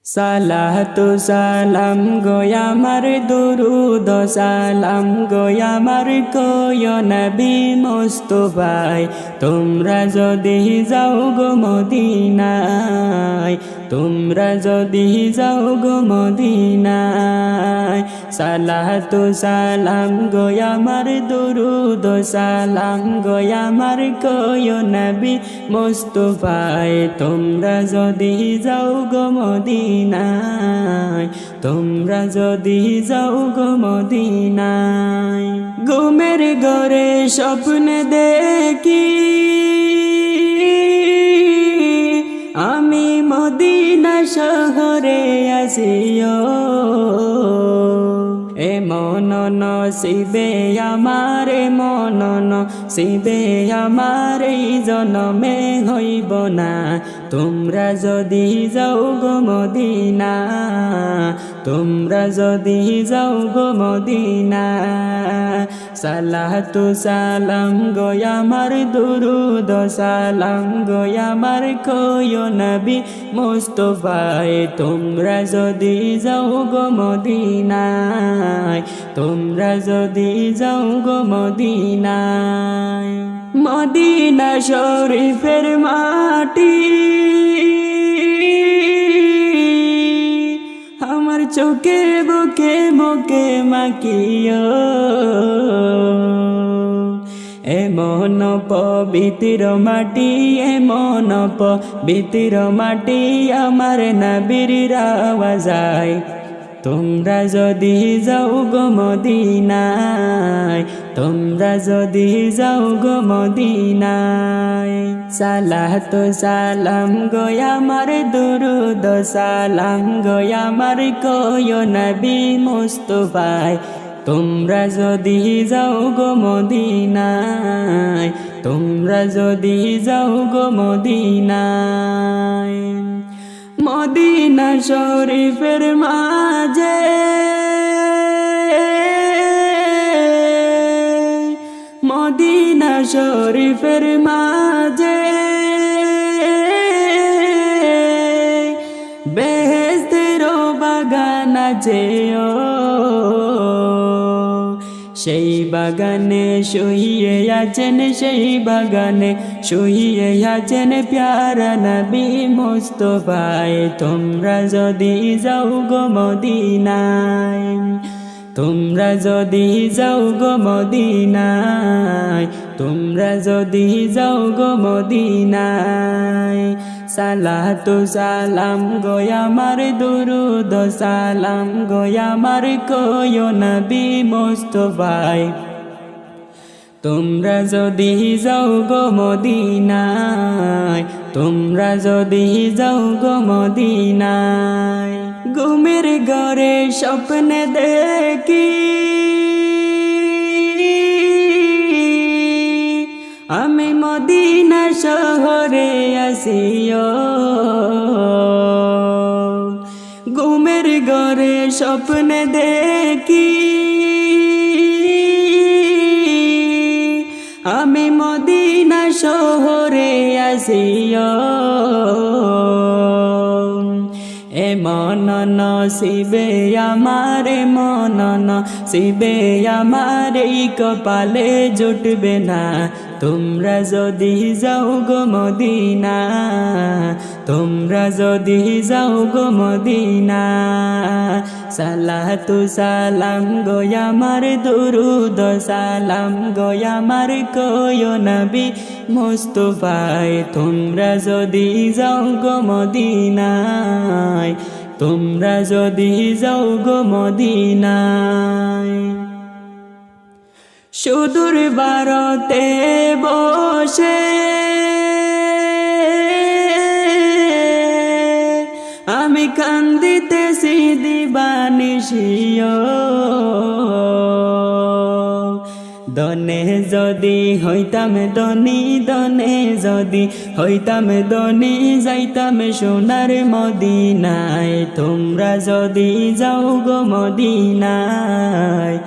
সালাতু সালাম গো আমার দুরুদ সালাম গো আমার কয় নবী মুস্তাফায় তোমরা যদি যাও গো মদিনায় তোমরা যদি যাও গো মদিনায় সালাতু সালাম গো আমার দুরুদ সালাম গো আমার কয় নবী মুস্তাফায় তোমরা যদি যাও গো মদিনায় তোমরা যদি যাও গো মদিনায় ঘুমের ঘরে স্বপ্নে দেখি আমি মদিনা শহরে আসিও এ মন নসিবে আমার মন নসিবে আমার এই জনমে হইব না তোমরা যদি যাও গো মদিনা তোমরা যদি যাও গো মদিনা সালাতু সালাম গো আমার দুরুদ সালাম গো আমার কয় নবী মুস্তাফায় তোমরা যদি যাও গো মদিনায় তোমরা যদি যাও গো মদিনায় মদিনা শরীফের মাটি আমার চোখে বুকে বুকে মাকিও এমন পবিত্র মাটি এমন পবিত্র মাটি আমার নবীর রাওয়াজায় তোমরা যদি যাও গো মদিনায় তোমরা যদি যাও গো মদিনায় সালাতু সালাম গো আমার দুরুদ সালাম গো আমার কয় নবী মুস্তাফায় তোমরা যদি যাও গো মদিনায় তোমরা যদি যাও গো মদিনায় মদিনা শরীফের মাঝে মদিনা শরীফের মাঝে বেহেশতের বাগান আছে সেই বাগানে শুয়ে আছেন সেই বাগানে শুয়ে আছেন প্যারা নবী মুস্তাফায় তোমরা যদি যাও গো মদিনায় তোমরা যদি যাও গো মদিনায় তোমরা যদি যাও গো মদিনায় সালাতু সালাম গো আমার দুরুদ সালাম গো আমার কয় নবী মুস্তাফায় তোমরা যদি যাও গো মদিনায় তোমরা যদি যাও গো মদিনায় ঘুমের ঘরে স্বপ্নে দেখি আমি মদিনা শহরে আসিও ঘুমের ঘরে স্বপ্নে দেখি আমি মদিনা শহরে আসিও এ মন নসিবে আমার মন নসিবে আমার এই কপালে জুটবে না তোমরা যদি যাও গো মদিনা তোমরা যদি যাও গো মদিনা সালাতু সালাম গো আমার দুরুদ সালাম গো আমার কয় নবী মুস্তাফায় তোমরা যদি যাও গো মদিনায় তোমরা যদি যাও গো মদিনায় সুদূর ভারতে বসে আমি কান্দিতেছি দিবানিশিও দনে যদি হইতাম ধনী দনে যদি হইতাম ধনী যাইতাম সোনার মদিনায় তোমরা যদি যাও গো মদিনায়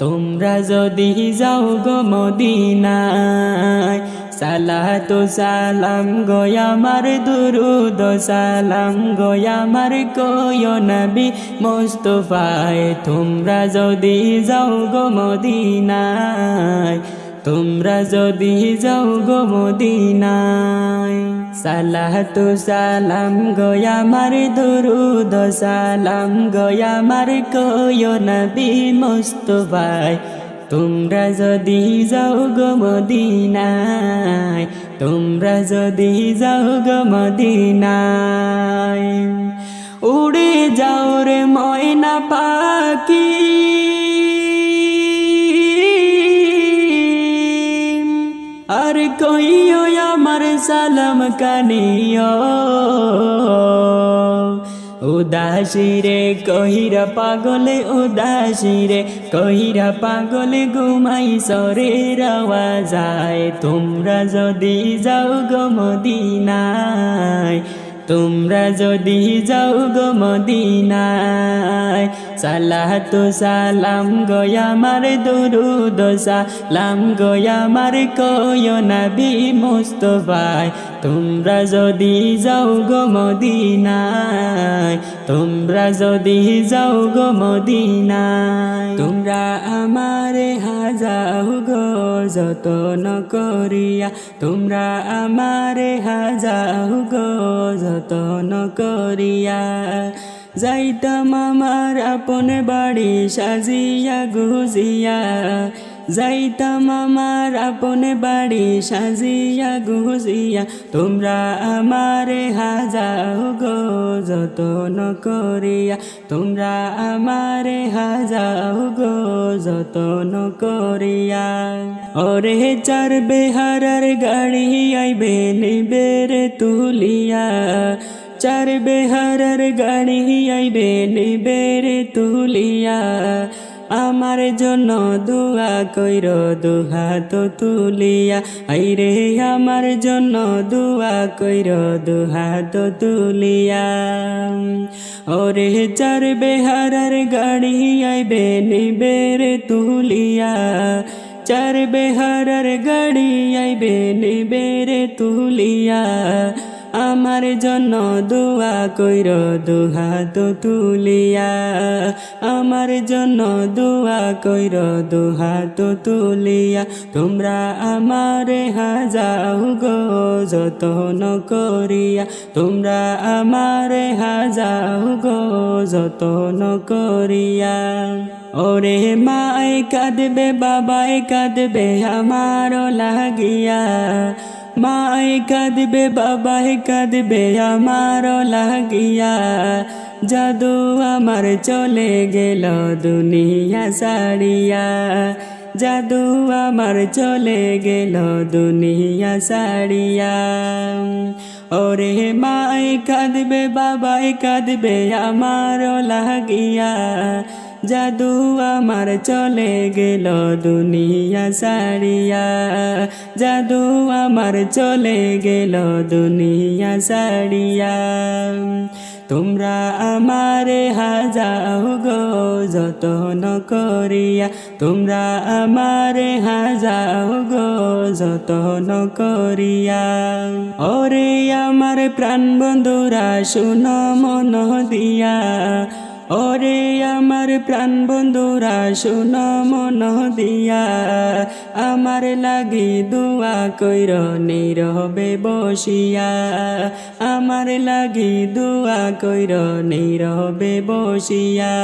তোমরা যদি যাও গো মদিনায় সালাতু সালাম গো আমার দুরুদ সালাম গো আমার কয়ো নবী মুস্তাফায় তোমরা যদি যাও গো মদিনায় তোমরা যদি যাও গো মদিনায় সালাতু সালাম গো আমার দুরুদ সালাম গো আমার কয়ো নবী মুস্তাফায় তোমরা যদি যাও গো মদিনায় তোমরা যদি যাও গো মদিনায় উড়ে যাও রে ময়না পাখি আর কইও আমার সালাম কানিও উদাসী রে কহিরা পাগলে উদাসী রে কহিরা পাগলে ঘুমাই সরের আওয়াজায় তোমরা যদি যাও গো মদিনায় তোমরা যদি যাও গো মদিনায় সালাতু সালাম গো আমার দুরুদ সালাম গো আমার কয়ো নবী মুস্তাফায় তোমরা যদি যাও গো মদিনায় তোমরা যদি যাও গো মদিনায় তোমরা আমারে হাজাও গো যতন করিয়া তোমরা আমারে হাজাও গো যতন করিয়া যাইতাম আমার আপন বাড়ি সাজিয়া গুজিয়া যাইতাম আমার আপন বাড়ি সাজিয়া গুজিয়া তোমরা আমারে হাজাও গো যতন করিয়া তোমরা আমারে হাজাও গো যতন করিয়া ওরে চার বেহারার গাড়ি আইবে নিবেরে তুলিয়া চার বেহারার গাড়ি আইবে নিবেরে তুলিয়া আমার জন্য দোয়া কইর দুহাত তুলিয়া আইরে আমার জন্য দোয়া কইর দুহাত তুলিয়া ওরে চার বেহারার গাড়ি আইবে নিবেরে তুলিয়া চার বেহারার গাড়ি আইবে নিবেরে তুলিয়া আমার জন্য দোয়া কইর দুহাত তুলিয়া আমার জন্য দোয়া কইর দুহাত তুলিয়া তোমরা আমারে হাজাও গো যতন করিয়া তোমরা আমারে হাজাও গো যতন করিয়া ওরে মায় কাঁদবে বাবায় কাঁদবে আমারও লাগিয়া মায় কাঁদবে বাবায় কাঁদবে আমারও লাগিয়া জাদু আমার চলে গেল দুনিয়া ছাড়িয়া জাদু আমার চলে গেল দুনিয়া ছাড়িয়া ওরে মায় কাঁদবে বাবায় কাঁদবে আমারও লাগিয়া জাদু আমার চলে গেল দুনিয়া ছাড়িয়া জাদু আমার চলে গেল দুনিয়া ছাড়িয়া তোমরা আমারে হাজাও গো যতন করিয়া তোমরা আমারে হাজাও গো যতন করিয়া ওরে আমার প্রাণ বন্ধুরা শুনো মন দিয়া ওরে আমার প্রাণ বন্ধুরা শুনো মন দিয়া আমার লাগি দোয়া কইর নীরবে বসিয়া আমার লাগি দোয়া কইর নীরবে বসিয়া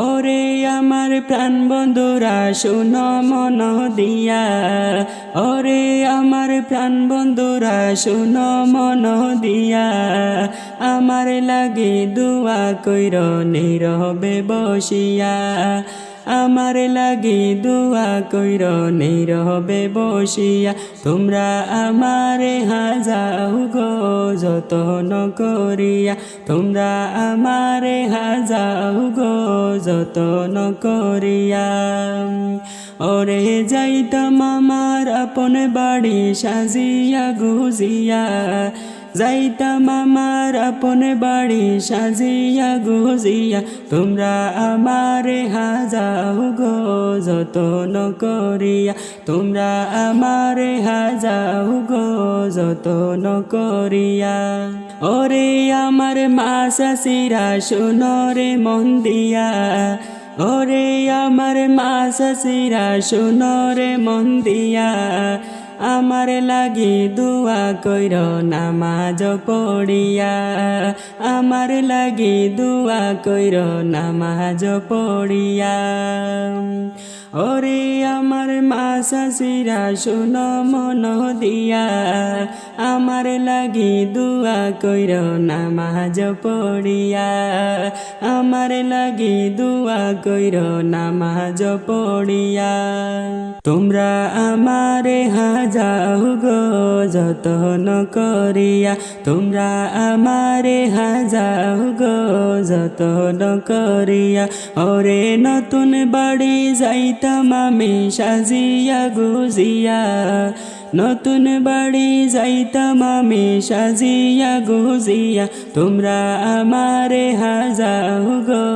ওরে আমার প্রাণ বন্ধুরা শুনো মন দিয়া ওরে আমার প্রাণ বন্ধুরা শুনো মন দিয়া আমার লাগি দোয়া কইর নীরবে বসিয়া আমার লাগি দোয়া কইর নীরবে বসিয়া তোমরা আমারে হাজাও গো যতন করিয়া তোমরা আমারে হাজাও গো যতন করিয়া ওরে যাইতাম আমার আপন বাড়ি সাজিয়া গুজিয়া যাইতাম আমার আপন বাড়ি সাজিয়া গুজিয়া, তোমরা আমারে হাজাও গো যতন করিয়া, তোমরা আমারে হাজাও গো যতন করিয়া। ওরে আমার মা শাশিরা শোনো রে মন দিয়া, ওরে আমার মা শাশিরা শোনো রে মন দিয়া, আমার লাগি দুয়া কইর নামাজ পড়িয়া, আমার লাগি দুয়া কইর নামাজ পড়িয়া। ওরে আমার মা শাশিরা শোনো মন দিয়া, আমার লাগি দুয়া কইর নামাজ পড়িয়া, আমার লাগি দুয়া কইর নামাজ পড়িয়া। তোমরা আমারে হাজাও গো যতন করিয়া, তোমরা আমারে হাজাও গো যতন করিয়া। ওরে নতুন বাড়ি যাইতাম আমি সাজিয়া গুজিয়া, নতুন বাড়ি যাইতাম আমি সাজিয়া গুজিয়া, তোমরা আমারে হাজাও গো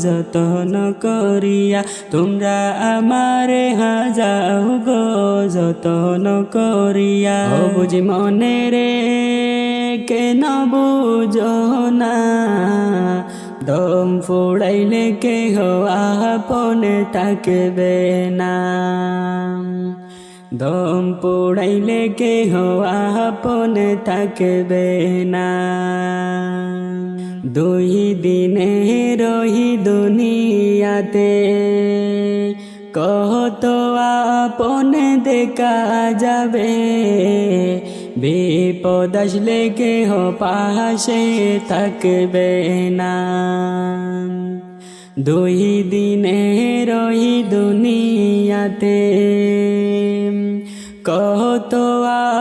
যতন করিয়া, তোমরা আমারে হাজাও গো যতন করিয়া। ও বুঝি মনে রে কেন বুঝো না, দম ফুড়াইলে কেহ আপন থাকবে না, দম পুড়াইলে কেহ আপন থাকবে না। দুই দিনে রহি দুনিয়াতে, কত আপন দেখা যাবে, বিপদ আসলে কেহ পাশে থাকবে না। দুই দিনে রহি দুনিয়াতে, কত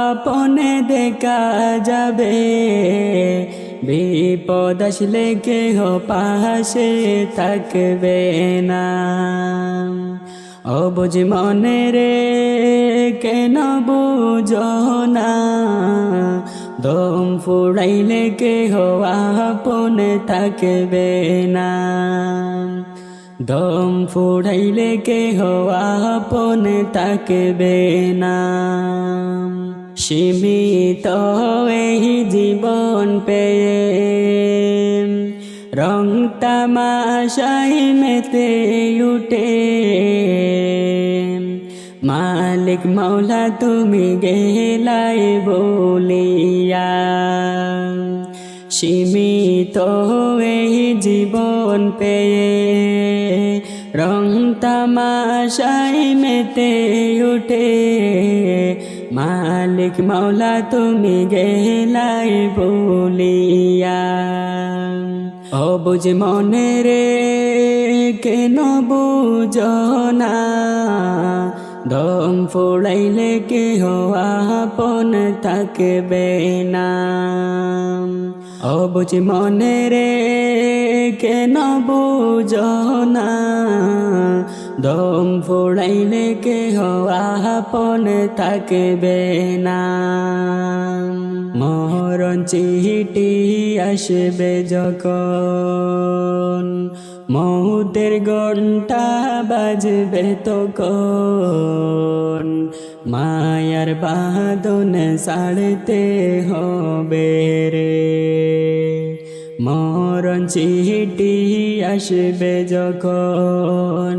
আপন দেখা যাবে, বিপদ আসলে কেহ পাশে থাকবে না। ও বুঝি মনে রে কেন বুঝো না, দম ফুড়াইলে কেহ আপন থাকবে না, দম ফুড়াইলে কেহ আপন থাকবে না। সীমিত এই জীবন পেয়ে রং তামাশাই মেতে উঠে, মালিক মৌলা তুমি গেলাই বলিয়া। সীমিত এই জীবন পেয়ে রং তামাশাই মেতে উঠে, মালিক মৌলা তুমি গেলাই বলিয়া। ও বুঝ মনে রে কেন বুঝো না, দম ফুড়াইলে কেহ আপন থাকবে না। ও বুঝ মনে রে কেন বুঝো না, দম ফুড়াইলে কেহ আপন থাকবে না। মরণ চিঠি আসবে যখন, মৌতের ঘণ্টা বাজবে তখন, মায়ার বাঁধন ছাড়তে হবে রে। মরণ চিঠি আসবে যখন,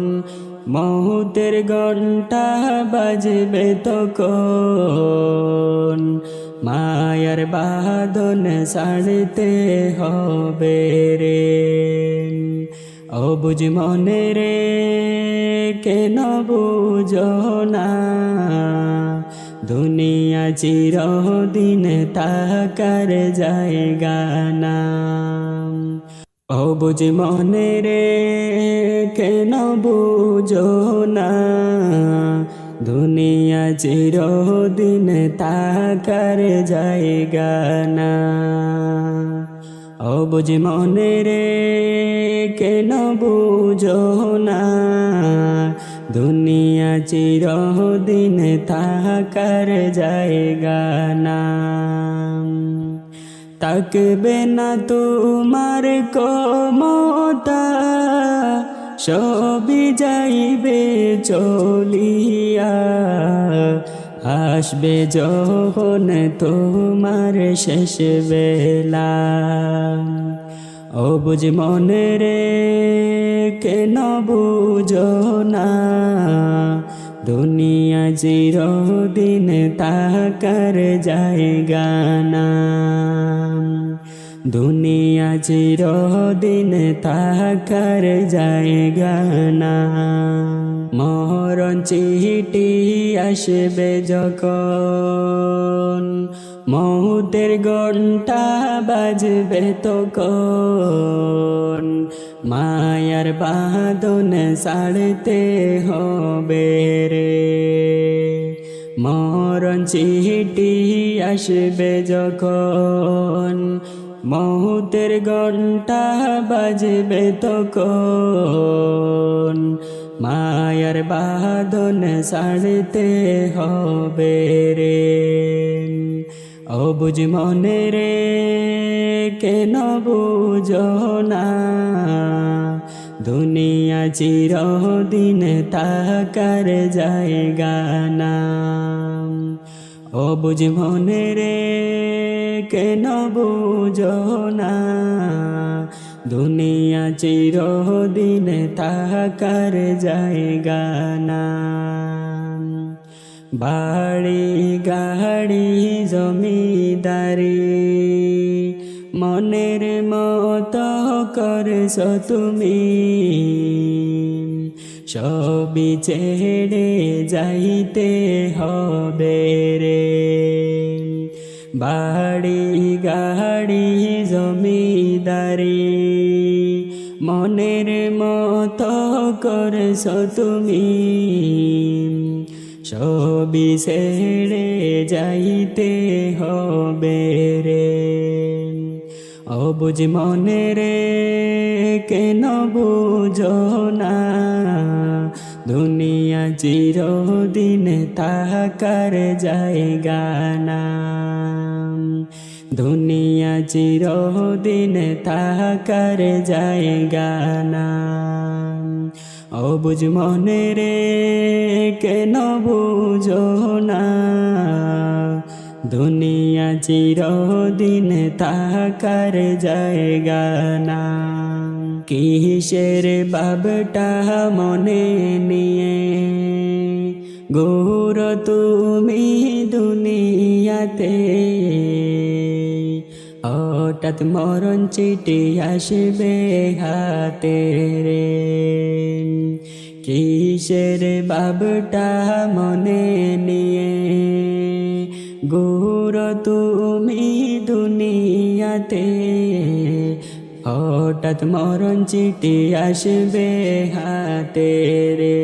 মৌতের ঘণ্টা বাজবে তখন, মায়ার বাঁধন ছাড়তে হবে রে। ও বুঝ মনে রে কেন বুঝো না, দুনিয়া চিরদিন থাকার জায়গা না। ও বুঝ মনে রে কেন বুঝো না, দুনিয়া চিরদিন থাকার জায়গা না। ও বুঝ মনে রে কেন বুঝো না, দুনিয়া চিরদিন থাকার জায়গা না। তাকবে না তোমার ক্ষমতা, সবই যাইবে চলিয়া। আসবে যখন তোমার শেষ বেলা, অবুঝ মনে রে কেন বুঝো না, দুনিয়া চিরদিন থাকার জায়গা না। দুনিয়া চিরদিন থাকার জায়গা না। মরণ চিঠি আসবে যখন, মৌতের ঘণ্টা বাজবে তখন, মায়ার বাঁধন ছাড়তে হবে রে। মরণ চিঠি আসবে যখন, মৌতের ঘণ্টা বাজবে তখন, মায়ার বাঁধন ছাড়তে হবে রে। অবুঝ মনে রে কেন বুঝো না, দুনিয়া চিরদিন থাকার জায়গা না। অবুঝ মনে রে কেন বুঝো না, দুনিয়া চিরদিন থাকার জায়গা না। বাড়ি গাড়ি জমিদারি মনের মতো করছ তুমি, সবই ছেড়ে যাইতে হবে রে। বাড়ি গাড়ি জমিদারি মনের মতো করছ তুমি, সবই ছেড়ে যাইতে হবে রে। অবুঝ মনে রে কেন বুঝো না, দুনিয়া চিরদিন থাকার জায়গা না। দুনিয়া চিরদিন থাকার জায়গা না। অবুঝ মনে রে কেন বুঝো না, দুনিয়া চিরদিন থাকার জায়গা না। কিসের বাবটা মনে নিয়ে ঘুরো তুমি দুনিয়াতে, হঠাৎ মরণ চিঠি আসবে হাতে রে। কিসের বাবটা মনে নিয়ে ঘুরো তুমি দুনিয়াতে, হঠাৎ মরণ চিঠি আসবে হাতে রে।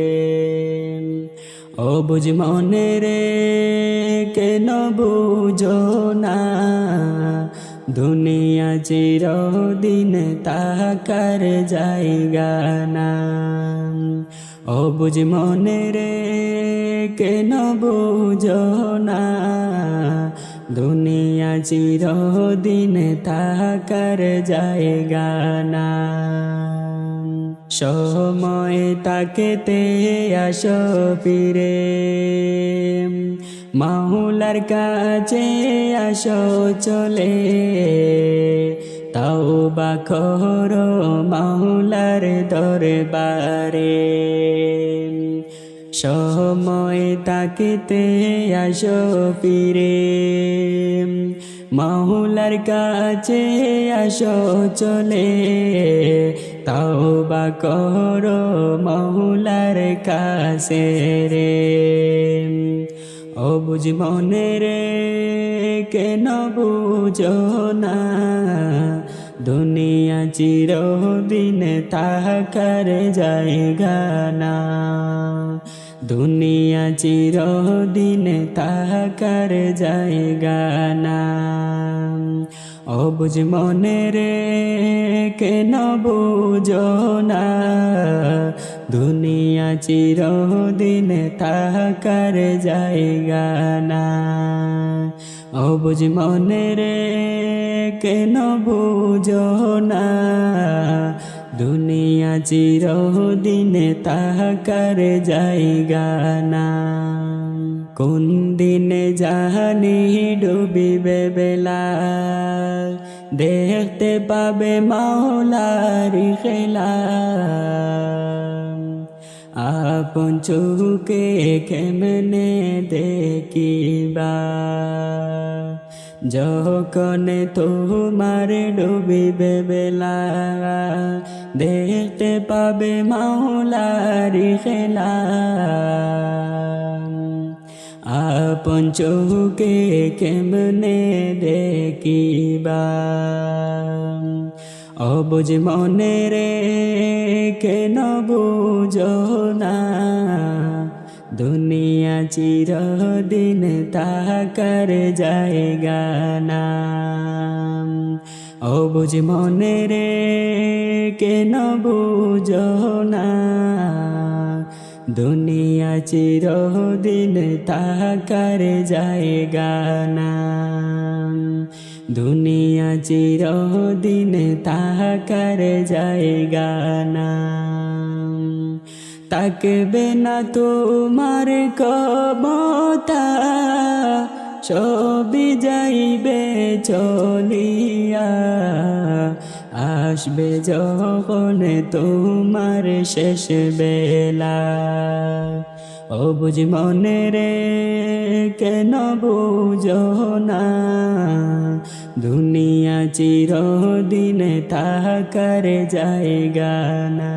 অবুঝ মনে রে কেন বুঝো না, দুনিয়া চিরদিন থাকার জায়গা না। অবুঝ মনে রে কেন বুঝো না, দুনিয়া চিরদিন থাকার জায়গা না। সময় তাকেতে আসো ফিরে, মাওলার কাছে আসো চলে, তাওবা করো মাওলার দরবারে। সময় তাকিতে আসো ফিরে, মাওলার কাছে আসো চলে, তাওবা করো মাওলার কাছে রে। অবুঝ মনে রে কেন বুঝো না, দুনিয়া চিরদিন থাকার জায়গা না। দুনিয়া চিরদিন থাকার জায়গা না। অবুঝ মনে রে কেন বুঝো না, দুনিয়া চিরদিন থাকার জায়গা না। অবুঝ মনে রে কেন বুঝো না দুনিয়া চিরদিনে তাহাকার জায়গা না কোন দিনে জানি ডুবিবে বেলা দেখতে পাবে মাওলারি খেলা আপন চোখে কেমনে দেখিবা যখন তোমার ডুবিবে বেলা দেখতে পাবে মাওলারি খেলা আপন চোখে কেমনে দেখিবা অবুঝ মনে রে কেন বুঝো না দুনিয়া চিরদিন তাহাকার জায়গা না অবুঝ মনে রে কেন বুঝো না দুনিয়া চিরদিন তাহাকার জায়গা না দুনিয়া চিরদিন তাহাকার জায়গা না তাকবে না তোমার ক্ষমতা সবই যাইবে চলিয়া আসবে যখন তোমার শেষ বেলা অবুঝ মনে রে কেন বুঝো না দুনিয়া চিরদিন তাহাকার জায়গা না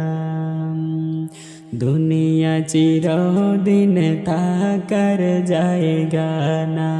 দুনিয়া চিরদিন তাহাকার জায়গা না।